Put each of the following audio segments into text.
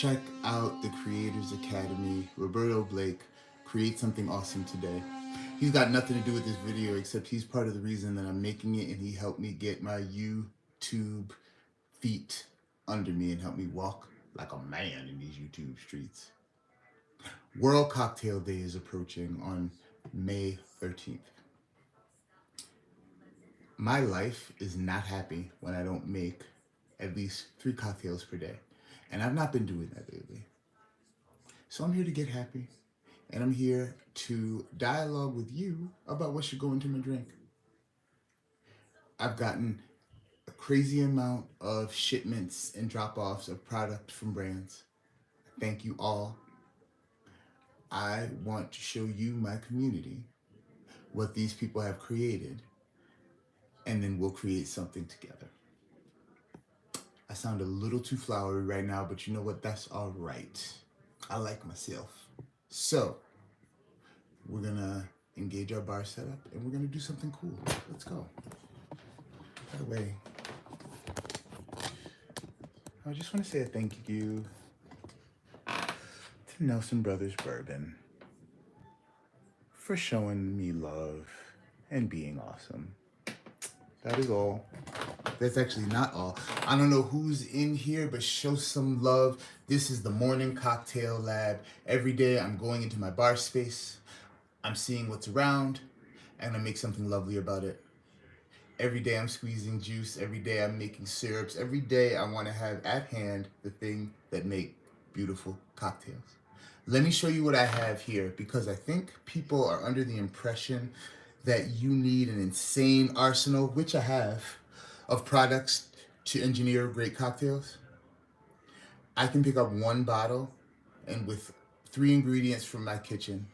check out the Creators Academy. Roberto Blake, create something awesome today. He's got nothing to do with this video except he's part of the reason that I'm making it, and he helped me get my YouTube feet under me and helped me walk like a man in these YouTube streets. World Cocktail Day is approaching on May 13th. My life is not happy when I don't make at least 3 cocktails per day. And I've not been doing that lately. So I'm here to get happy. And I'm here to dialogue with you about what should go into my drink. I've gotten a crazy amount of shipments and drop-offs of product from brands. Thank you all. I want to show you, my community, what these people have created, and then we'll create something together. I sound a little too flowery right now, but you know what? That's all right. I like myself. So we're gonna engage our bar setup and we're gonna do something cool. Let's go. By the way, I just want to say a thank you to Nelson Brothers Bourbon for showing me love and being awesome. That is all. That's actually not all. I don't know who's in here, but show some love. This is the Morning Cocktail Lab. Every day I'm going into my bar space. I'm seeing what's around, and I make something lovely about it. Every day I'm squeezing juice. Every day I'm making syrups. Every day I want to have at hand the thing that make beautiful cocktails. Let me show you what I have here, because I think people are under the impression that you need an insane arsenal, which I have, of products to engineer great cocktails. I can pick up 1 bottle and with 3 ingredients from my kitchen,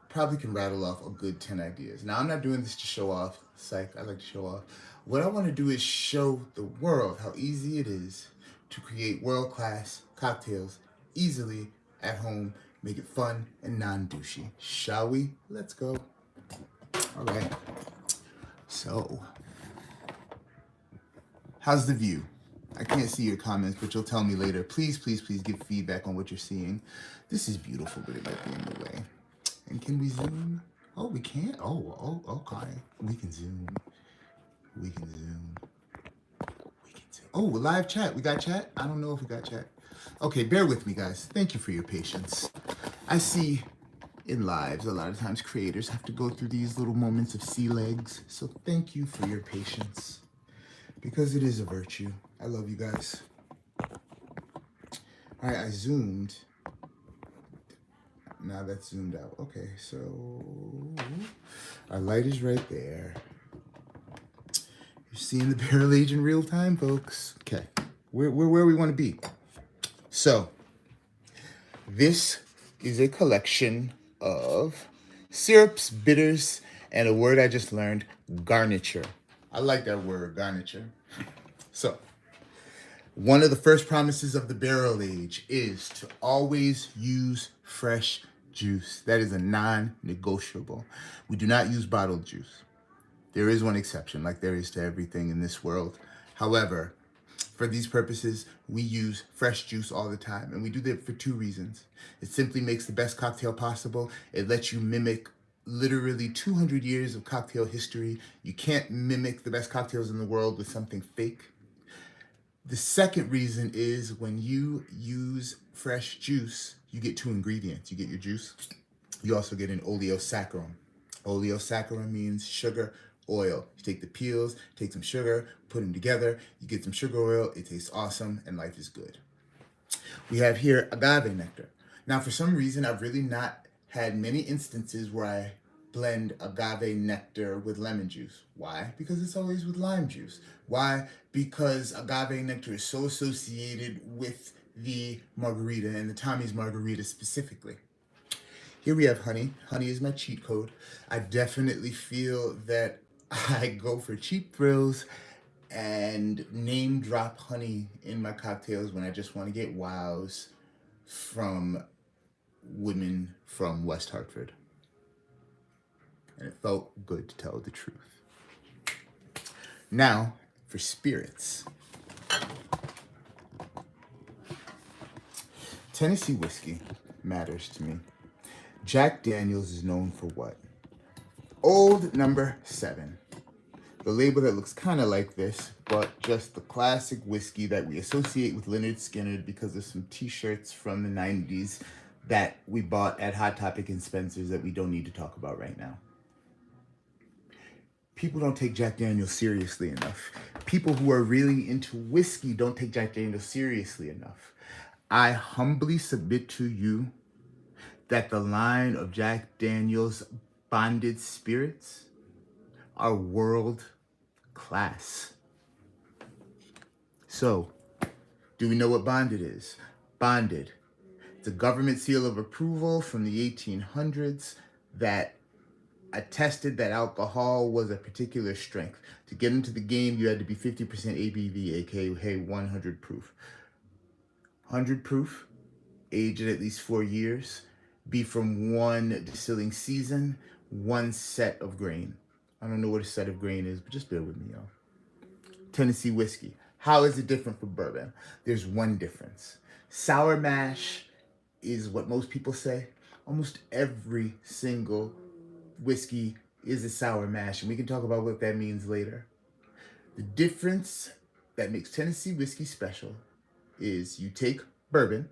probably can rattle off a good 10 ideas. Now, I'm not doing this to show off. Psych, I like to show off. What I want to do is show the world how easy it is to create world-class cocktails easily at home, make it fun and non-douchey. Shall we? Let's go. All right. So, how's the view? I can't see your comments, but you'll tell me later. Please, please, please give feedback on what you're seeing. This is beautiful, but it might be in the way. And can we zoom? Oh, we can't? Oh, okay. We can zoom. We can zoom. We can zoom. Oh, live chat. We got chat? I don't know if we got chat. Okay, bear with me, guys. Thank you for your patience. I see in lives, a lot of times creators have to go through these little moments of sea legs. So thank you for your patience, because it is a virtue. I love you guys. All right, I zoomed. Now that's zoomed out. Okay, so our light is right there. You're seeing the barrel age in real time, folks. Okay, we're where we want to be. So this is a collection of syrups, bitters, and a word I just learned, garniture. I like that word, garniture. So, one of the first promises of the barrel age is to always use fresh juice. That is a non-negotiable. We do not use bottled juice. There is one exception, like there is to everything in this world. However, for these purposes, we use fresh juice all the time, and we do that for 2 reasons. It simply makes the best cocktail possible. It lets you mimic literally 200 years of cocktail history. You can't mimic the best cocktails in the world with something fake. The second reason is when you use fresh juice, you get 2 ingredients. You get your juice. You also get an oleosaccharum. Oleosaccharum means sugar, oil. You take the peels, take some sugar, put them together. You get some sugar oil. It tastes awesome, and life is good. We have here agave nectar. Now, for some reason, I've really not had many instances where I blend agave nectar with lemon juice. Why? Because it's always with lime juice. Why? Because agave nectar is so associated with the margarita and the Tommy's margarita specifically. Here we have honey. Honey is my cheat code. I definitely feel that I go for cheap thrills and name drop honey in my cocktails when I just want to get wows from women from West Hartford. And it felt good to tell the truth. Now, for spirits. Tennessee whiskey matters to me. Jack Daniels is known for what? Old Number 7. The label that looks kind of like this, but just the classic whiskey that we associate with Lynyrd Skynyrd because of some t-shirts from the 90s that we bought at Hot Topic and Spencer's that we don't need to talk about right now. People don't take Jack Daniels seriously enough. People who are really into whiskey don't take Jack Daniels seriously enough. I humbly submit to you that the line of Jack Daniels bonded spirits are world class. So, do we know what bonded is? Bonded. It's a government seal of approval from the 1800s that attested that alcohol was a particular strength. To get into the game, you had to be 50% ABV, aka 100 proof. 100 proof, aged at least 4 years, be from one distilling season, one set of grain. I don't know what a set of grain is, but just bear with me, y'all. Tennessee whiskey. How is it different from bourbon? There's one difference. Sour mash is what most people say. Almost every single whiskey is a sour mash, and we can talk about what that means later. The difference that makes Tennessee whiskey special is you take bourbon,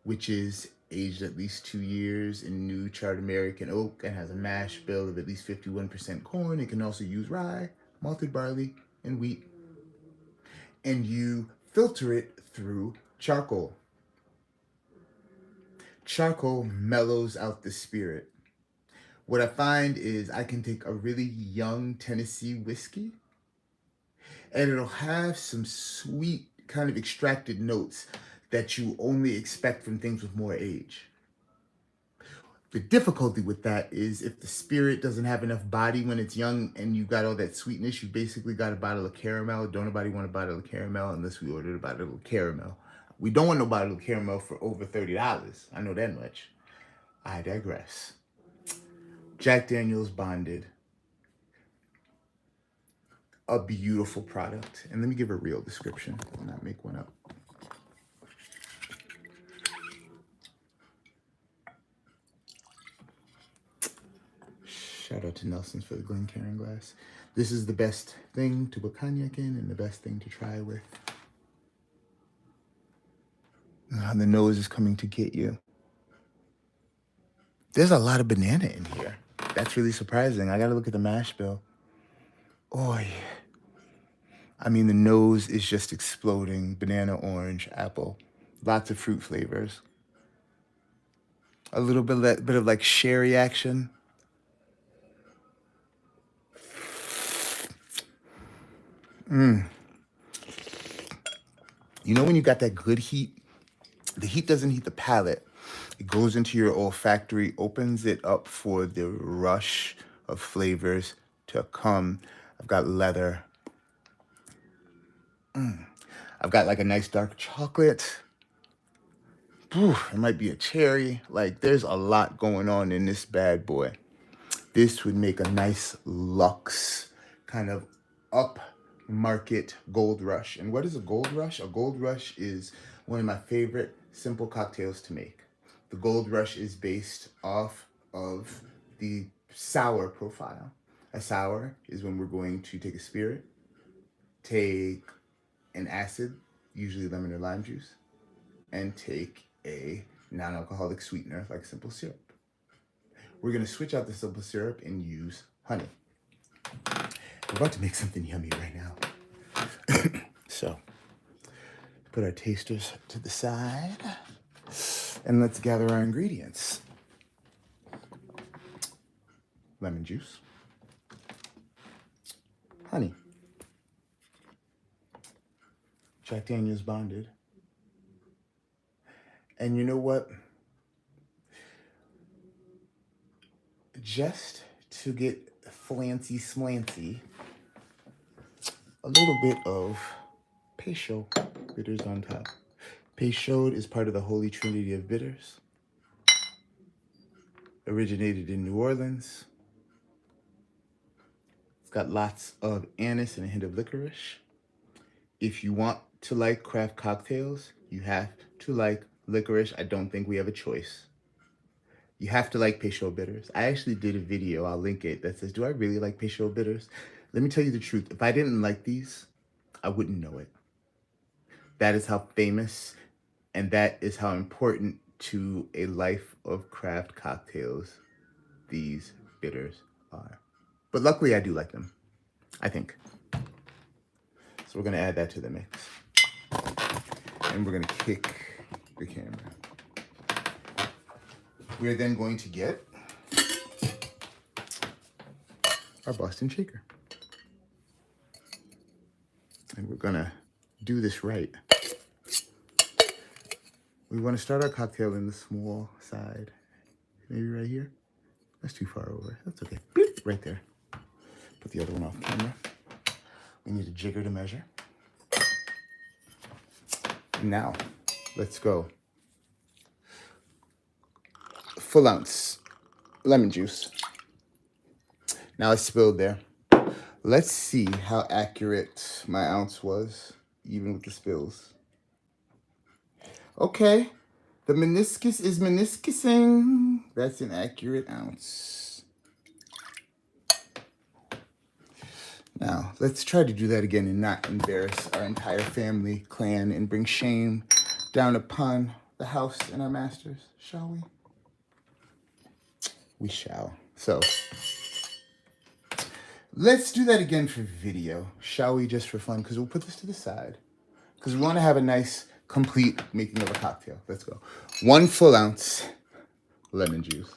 which is aged at least 2 years in new charred American oak and has a mash bill of at least 51% corn. It can also use rye, malted barley, and wheat. And you filter it through charcoal. Charcoal mellows out the spirit. What I find is I can take a really young Tennessee whiskey and it'll have some sweet kind of extracted notes that you only expect from things with more age. The difficulty with that is if the spirit doesn't have enough body when it's young and you got all that sweetness, you basically got a bottle of caramel. Don't nobody want a bottle of caramel unless we ordered a bottle of caramel. We don't want no bottle of caramel for over $30. I know that much. I digress. Jack Daniels Bonded. A beautiful product. And let me give a real description and not make one up. Shout out to Nelson's for the Glencairn glass. This is the best thing to put cognac in and the best thing to try with. The nose is coming to get you. There's a lot of banana in here. That's really surprising. I gotta look at the mash bill. Oh, yeah. I mean, the nose is just exploding. Banana, orange, apple. Lots of fruit flavors. A little bit of like sherry action. You know when you got that good heat? The heat doesn't heat the palate. It goes into your olfactory, opens it up for the rush of flavors to come. I've got leather. I've got like a nice dark chocolate. It might be a cherry. Like there's a lot going on in this bad boy. This would make a nice luxe kind of upmarket gold rush. And what is a gold rush? A gold rush is one of my favorite simple cocktails to make. The gold rush is based off of the sour profile. A sour is when we're going to take a spirit, take an acid, usually lemon or lime juice, and take a non-alcoholic sweetener like simple syrup. We're gonna switch out the simple syrup and use honey. We're about to make something yummy right now. So, put our tasters to the side and let's gather our ingredients. Lemon juice, honey, Jack Daniels Bonded, and you know what? Just to get flancy slancy, a little bit of Peychaud bitters on top. Peychaud is part of the Holy Trinity of bitters. Originated in New Orleans. It's got lots of anise and a hint of licorice. If you want to like craft cocktails, You have to like licorice. I don't think we have a choice. You have to like Peychaud bitters. I actually did a video, I'll link it, that says, do I really like Peychaud bitters? Let me tell you the truth. If I didn't like these, I wouldn't know it. That is how famous and that is how important to a life of craft cocktails these bitters are. But luckily I do like them, I think. So we're gonna add that to the mix. And we're gonna kick the camera. We're then going to get our Boston shaker. And we're gonna do this right. We wanna start our cocktail in the small side. Maybe right here. That's too far over, that's okay. Bloop, right there. Put the other one off camera. We need a jigger to measure. Now, let's go. Full ounce lemon juice. Now it's spilled there. Let's see how accurate my ounce was, even with the spills. Okay, the meniscus is meniscusing. That's an accurate ounce. Now, let's try to do that again and not embarrass our entire family, clan, and bring shame down upon the house and our masters, shall we? We shall. So, let's do that again for video, shall we, just for fun, because we'll put this to the side. Because we want to have a nice, complete making of a cocktail. Let's go. 1 full ounce lemon juice.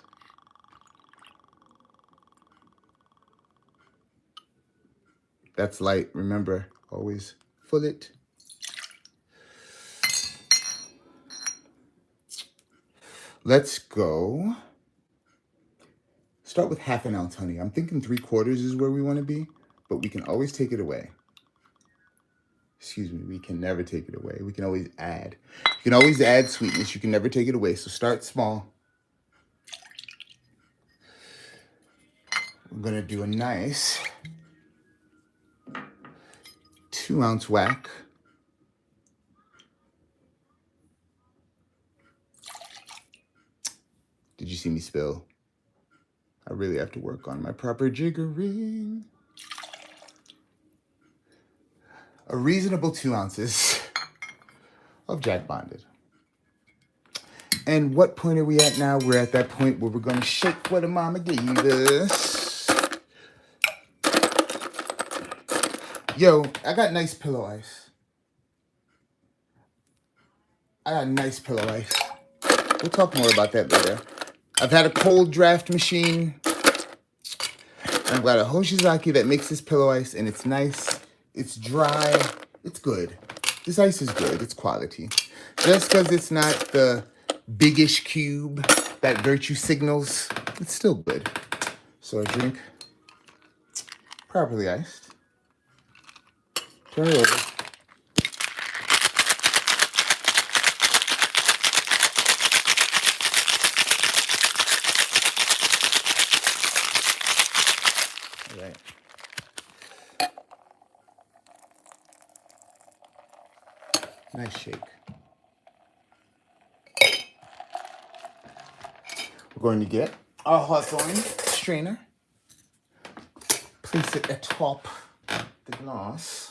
That's light, remember, always full it. Let's go. Start with 1/2 ounce honey. I'm thinking 3/4 is where we want to be, but we can always take it away. Excuse me, we can never take it away. We can always add. You can always add sweetness. You can never take it away. So start small. We're going to do a nice 2 ounce whack. Did you see me spill? I really have to work on my proper jiggering. A reasonable 2 ounces of Jack Bonded. And what point are we at now? We're at that point where we're gonna shake what a mama gave us. Yo, I got nice pillow ice. We'll talk more about that later. I've had a cold draft machine. I've got a Hoshizaki that makes this pillow ice, and it's nice, it's dry, it's good. This ice is good, it's quality. Just because it's not the biggish cube that Virtue signals, it's still good. So I drink properly iced. Turn it over. All right. Nice shake. We're going to get our hawthorn strainer. Place it atop the glass.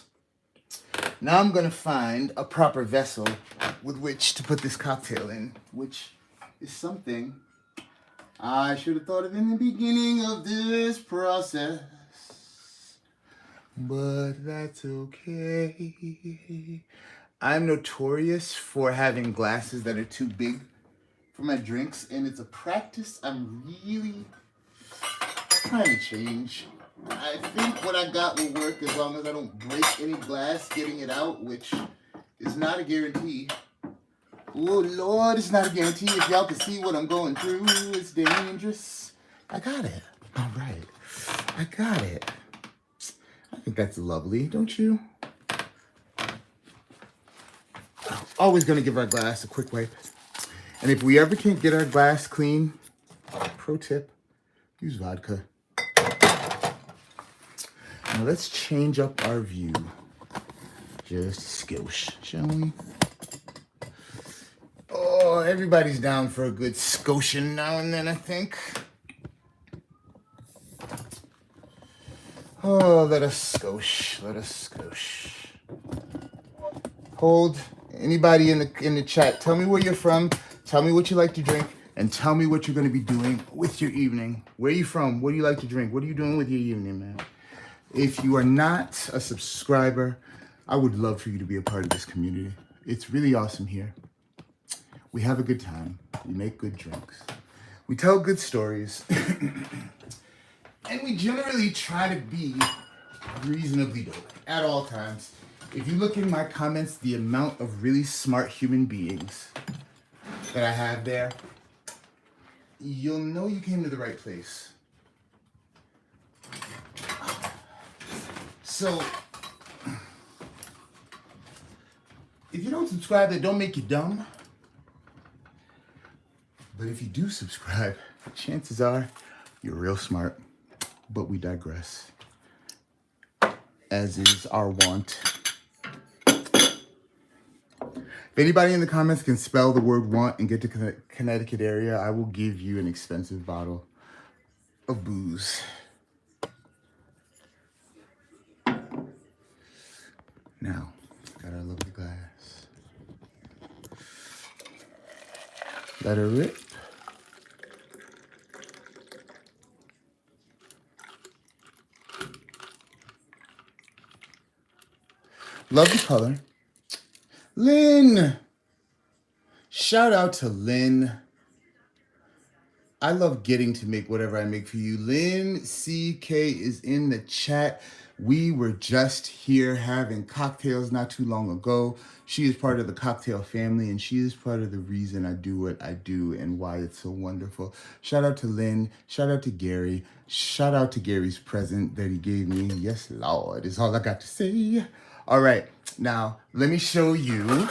Now I'm going to find a proper vessel with which to put this cocktail in, which is something I should have thought of in the beginning of this process. But that's okay. I'm notorious for having glasses that are too big for my drinks, and it's a practice I'm really trying to change. I think what I got will work as long as I don't break any glass getting it out, which is not a guarantee. Oh Lord, it's not a guarantee. If y'all can see what I'm going through, it's dangerous. I got it. All right. I got it. I think that's lovely, don't you? Always going to give our glass a quick wipe. And if we ever can't get our glass clean, pro tip, use vodka. Now let's change up our view. Just a skosh, shall we? everybody's down for a good Scotian now and then, I think. Oh, let us skosh. Let us skosh. Hold. Anybody in the chat, tell me where you're from. Tell me what you like to drink. And tell me what you're going to be doing with your evening. Where are you from? What do you like to drink? What are you doing with your evening, man? If you are not a subscriber, I would love for you to be a part of this community. It's really awesome here. We have a good time. We make good drinks. We tell good stories. And we generally try to be reasonably dope at all times. If you look in my comments, the amount of really smart human beings that I have there, you'll know you came to the right place. So, if you don't subscribe, that don't make you dumb. But if you do subscribe, chances are you're real smart. But we digress, as is our wont. If anybody in the comments can spell the word want and get to Connecticut area, I will give you an expensive bottle of booze. Now, got our lovely glass. Let her rip. Love the color. Lynn! Shout out to Lynn. I love getting to make whatever I make for you. Lynn CK is in the chat. We were just here having cocktails not too long ago. She is part of the cocktail family, and she is part of the reason I do what I do and why it's so wonderful. Shout out to Lynn. Shout out to Gary. Shout out to Gary's present that he gave me. Yes, Lord, is all I got to say. All right, now let me show you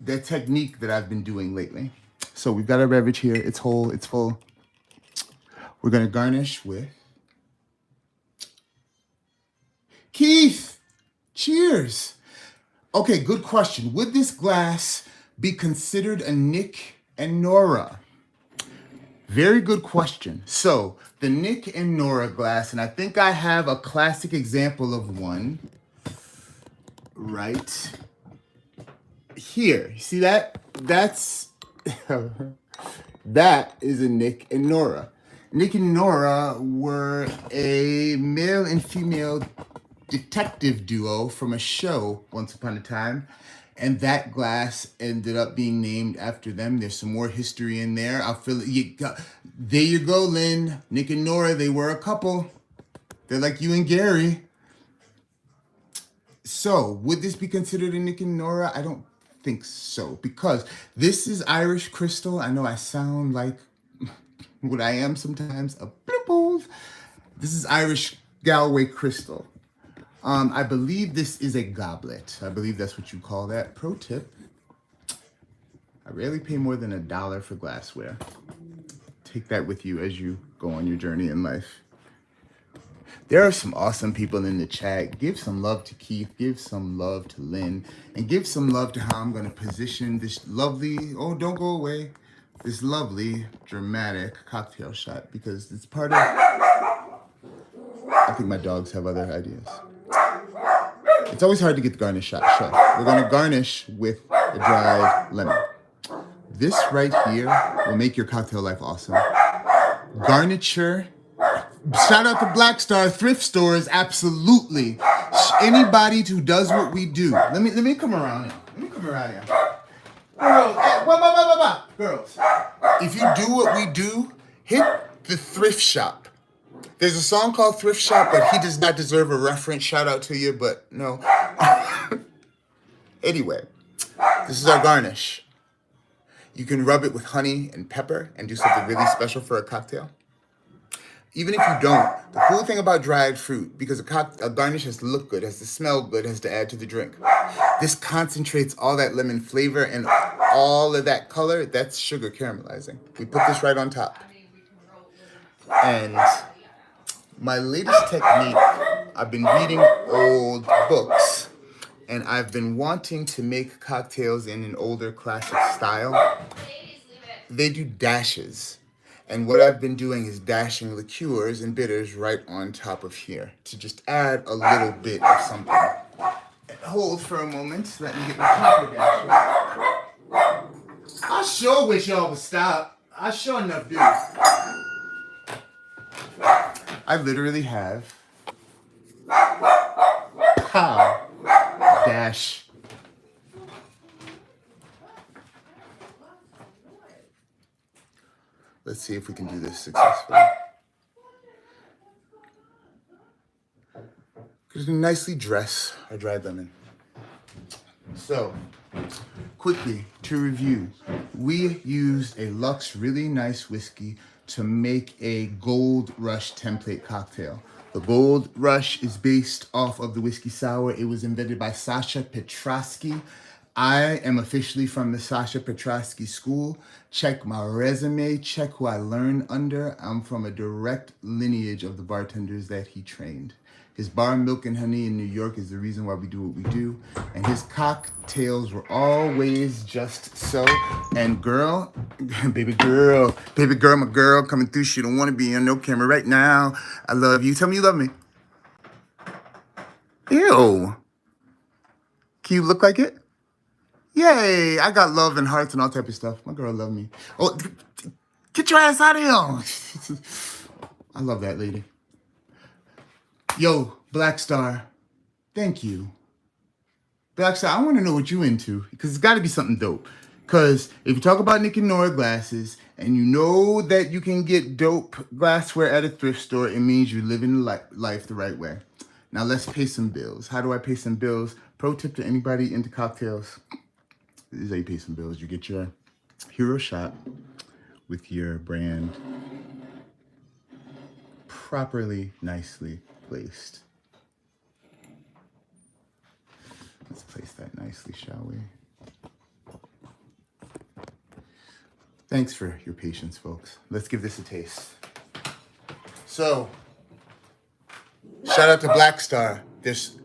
the technique that I've been doing lately. So we've got our beverage here. It's whole, it's full. We're gonna garnish with Keith. Cheers. Okay, good question. Would this glass be considered a Nick and Nora? Very good question. So the Nick and Nora glass, and I think I have a classic example of one right here. You see that? That's that is a Nick and Nora. Nick and Nora were a male and female detective duo from a show once upon a time, and that glass ended up being named after them. There's some more history in there. I'll fill it. There you go, Lynn. Nick and Nora, they were a couple. They're like you and Gary. So, would this be considered a Nick and Nora? I don't think so, because this is Irish crystal. I know I sound like what I am sometimes, a blipple. This is Irish Galway crystal. I believe this is a goblet. I believe that's what you call that. Pro tip, I rarely pay more than $1 for glassware. Take that with you as you go on your journey in life. There are some awesome people in the chat. Give some love to Keith, give some love to Lynn, and give some love to how I'm gonna position this lovely, oh, don't go away, this lovely, dramatic cocktail shot, because it's part of, I think my dogs have other ideas. It's always hard to get the garnish shot. So we're gonna garnish with a dried lemon. This right here will make your cocktail life awesome. Garniture. Shout out to Black Star thrift stores, absolutely. Anybody who does what we do. Let me come around here. Let me come around here. Girls, if you do what we do, hit the thrift shop. There's a song called Thrift Shop, but he does not deserve a reference. Shout out to you, but no. Anyway, this is our garnish. You can rub it with honey and pepper and do something really special for a cocktail. Even if you don't, the cool thing about dried fruit, because a garnish has to look good, has to smell good, has to add to the drink. This concentrates all that lemon flavor and all of that color. That's sugar caramelizing. We put this right on top. And my latest technique, I've been reading old books, and I've been wanting to make cocktails in an older classic style. They do dashes. And what I've been doing is dashing liqueurs and bitters right on top of here to just add a little bit of something. Hold for a moment. Let me get my coffee dasher. I sure wish y'all would stop. I sure enough do. I literally have cow dash. Let's see if we can do this successfully. Just nicely dress our dried lemon. So, quickly to review, we used a Lux really nice whiskey to make a Gold Rush template cocktail. The Gold Rush is based off of the whiskey sour. It was invented by Sasha Petrosky. I am officially from the Sasha Petrosky school. Check my resume, check who I learned under. I'm from a direct lineage of the bartenders that he trained. His bar Milk and Honey in New York is the reason why we do what we do. And his cocktails were always just so. And girl, baby girl, my girl coming through. She don't want to be on no camera right now. I love you. Tell me you love me. Ew. Can you look like it? Yay, I got love and hearts and all type of stuff. My girl love me. Oh, get your ass out of here. I love that lady. Yo, Black Star, thank you. Black Star, I want to know what you into, because it's got to be something dope. Because if you talk about Nick and Nora glasses, and you know that you can get dope glassware at a thrift store, it means you're living life the right way. Now let's pay some bills. How do I pay some bills? Pro tip to anybody into cocktails. This is how you pay some bills. You get your hero shot with your brand properly, nicely placed. Let's place that nicely, shall we? Thanks for your patience, folks. Let's give this a taste. So, shout out to Black Star. There's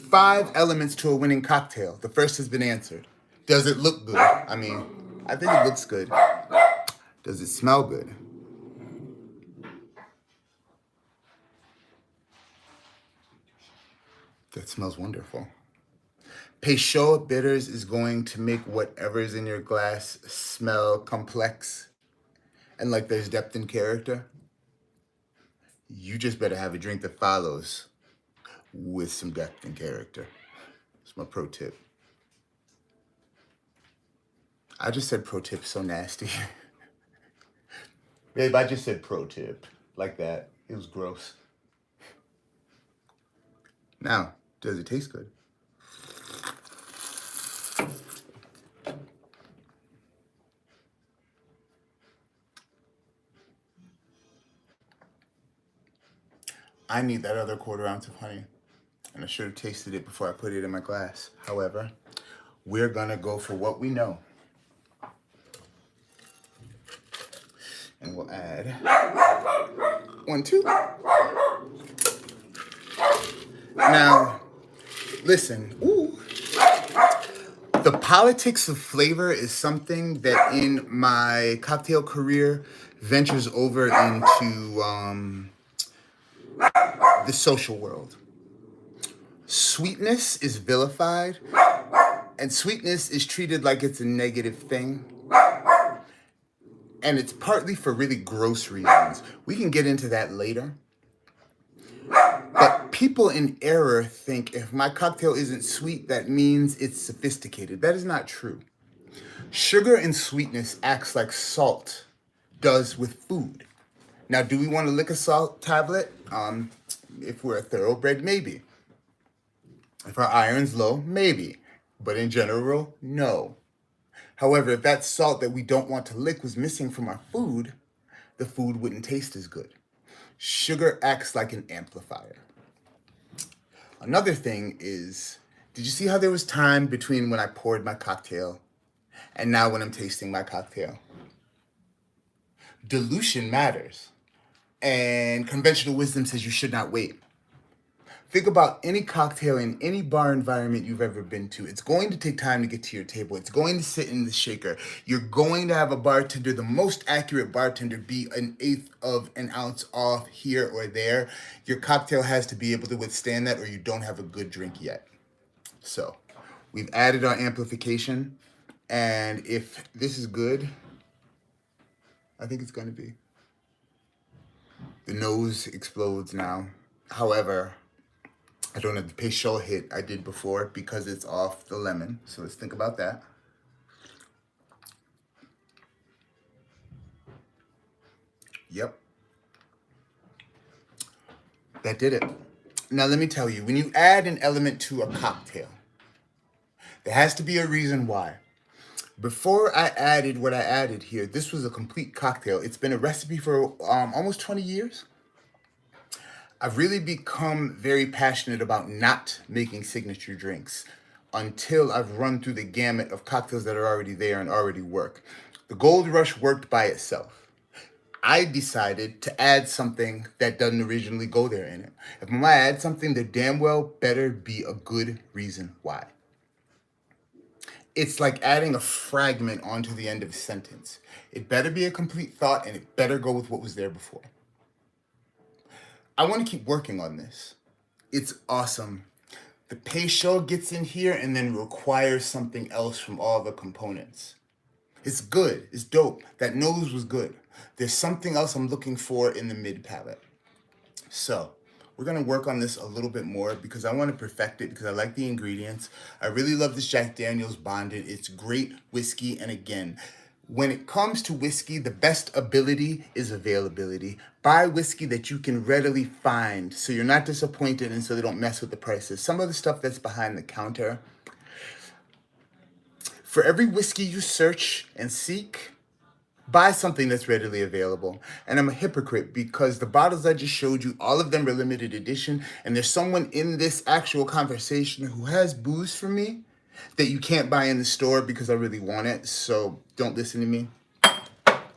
5 elements to a winning cocktail. The first has been answered. Does it look good? I mean, I think it looks good. Does it smell good? That smells wonderful. Peychaud bitters is going to make whatever's in your glass smell complex and like there's depth and character. You just better have a drink that follows with some depth and character. That's my pro tip. I just said pro tip so nasty. Babe, I just said pro tip like that. It was gross. Now, does it taste good? I need that other 1/4 ounce of honey. And I should have tasted it before I put it in my glass. However, we're gonna go for what we know. And we'll add 1, 2. Now, listen. Ooh. The politics of flavor is something that in my cocktail career ventures over into the social world. Sweetness is vilified, and sweetness is treated like it's a negative thing. And it's partly for really gross reasons. We can get into that later. But people in error think if my cocktail isn't sweet, that means it's sophisticated. That is not true. Sugar and sweetness acts like salt does with food. Now, do we want to lick a salt tablet? If we're a thoroughbred, maybe. If our iron's low, maybe. But in general, no. However, if that salt that we don't want to lick was missing from our food, the food wouldn't taste as good. Sugar acts like an amplifier. Another thing is, did you see how there was time between when I poured my cocktail and now when I'm tasting my cocktail? Dilution matters. And conventional wisdom says you should not wait. Think about any cocktail in any bar environment you've ever been to. It's going to take time to get to your table. It's going to sit in the shaker. You're going to have a bartender, the most accurate bartender, be an eighth of an ounce off here or there. Your cocktail has to be able to withstand that, or you don't have a good drink yet. So we've added our amplification, and if this is good, I think it's going to be. The nose explodes now. However, I don't have the facial hit I did before because it's off the lemon. So let's think about that. Yep. That did it. Now let me tell you, when you add an element to a cocktail, there has to be a reason why. Before I added what I added here, this was a complete cocktail. It's been a recipe for almost 20 years. I've really become very passionate about not making signature drinks until I've run through the gamut of cocktails that are already there and already work. The Gold Rush worked by itself. I decided to add something that doesn't originally go there in it. If I'm gonna add something, there damn well better be a good reason why. It's like adding a fragment onto the end of a sentence. It better be a complete thought, and it better go with what was there before. I want to keep working on this. It's awesome. The facial gets in here and then requires something else from all the components. It's good. It's dope. That nose was good. There's something else I'm looking for in the mid palate. So we're going to work on this a little bit more because I want to perfect it because I like the ingredients. I really love this Jack Daniel's Bonded. It's great whiskey. And again, when it comes to whiskey, the best ability is availability. Buy whiskey that you can readily find so you're not disappointed and so they don't mess with the prices. Some of the stuff that's behind the counter. For every whiskey you search and seek, buy something that's readily available. And I'm a hypocrite because the bottles I just showed you, all of them are limited edition. And there's someone in this actual conversation who has booze for me that you can't buy in the store because I really want it. So don't listen to me.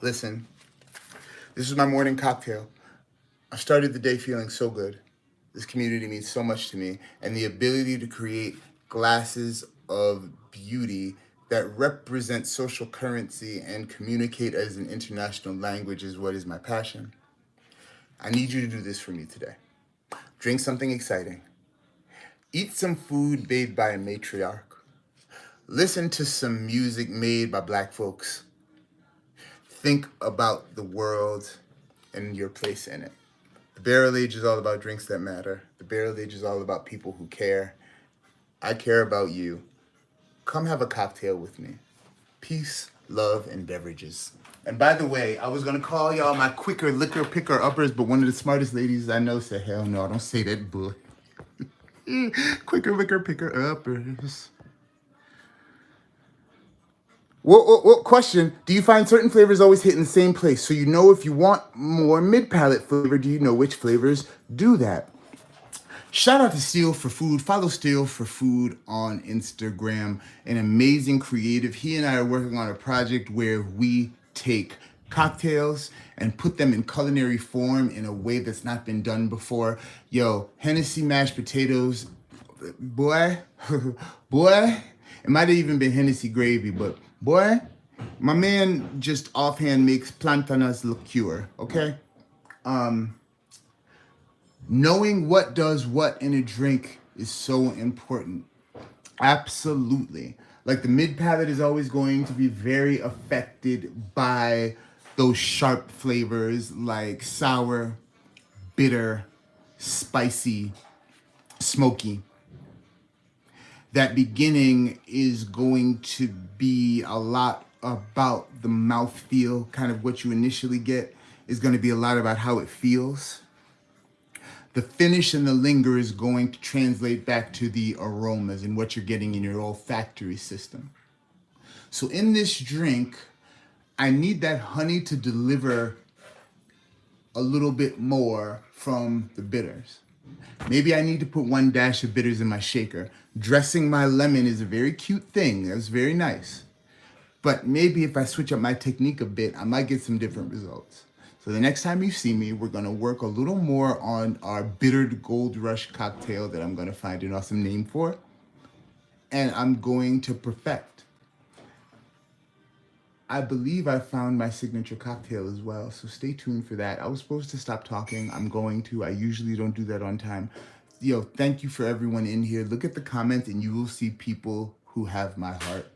Listen, this is my morning cocktail. I started the day feeling so good. This community means so much to me. And the ability to create glasses of beauty that represent social currency and communicate as an international language is what is my passion. I need you to do this for me today. Drink something exciting. Eat some food made by a matriarch. Listen to some music made by Black folks. Think about the world and your place in it. The Barrel Age is all about drinks that matter. The Barrel Age is all about people who care. I care about you. Come have a cocktail with me. Peace, love, and beverages. And by the way, I was going to call y'all my quicker liquor picker uppers, but one of the smartest ladies I know said, hell no, don't say that, boy. Quicker liquor picker uppers. What question? Do you find certain flavors always hit in the same place? So you know if you want more mid-palate flavor, do you know which flavors do that? Shout out to Steel for Food. Follow Steel for Food on Instagram. An amazing creative. He and I are working on a project where we take cocktails and put them in culinary form in a way that's not been done before. Yo, Hennessy mashed potatoes, boy, boy. It might have even been Hennessy gravy, but boy, my man just offhand makes plantanas liqueur, okay? Knowing what does what in a drink is so important. Absolutely. Like the mid palate is always going to be very affected by those sharp flavors like sour, bitter, spicy, smoky. That beginning is going to be a lot about the mouthfeel, kind of what you initially get is going to be a lot about how it feels. The finish and the linger is going to translate back to the aromas and what you're getting in your olfactory system. So in this drink, I need that honey to deliver a little bit more from the bitters. Maybe I need to put 1 dash of bitters in my shaker. Dressing my lemon is a very cute thing. That's very nice. But maybe if I switch up my technique a bit, I might get some different results. So the next time you see me, we're going to work a little more on our bittered gold rush cocktail that I'm going to find an awesome name for. And I'm going to perfect. I believe I found my signature cocktail as well, so stay tuned for that. I was supposed to stop talking. I'm going to. I usually don't do that on time. Yo, thank you for everyone in here. Look at the comments and you will see people who have my heart.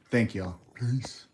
Thank y'all. Peace.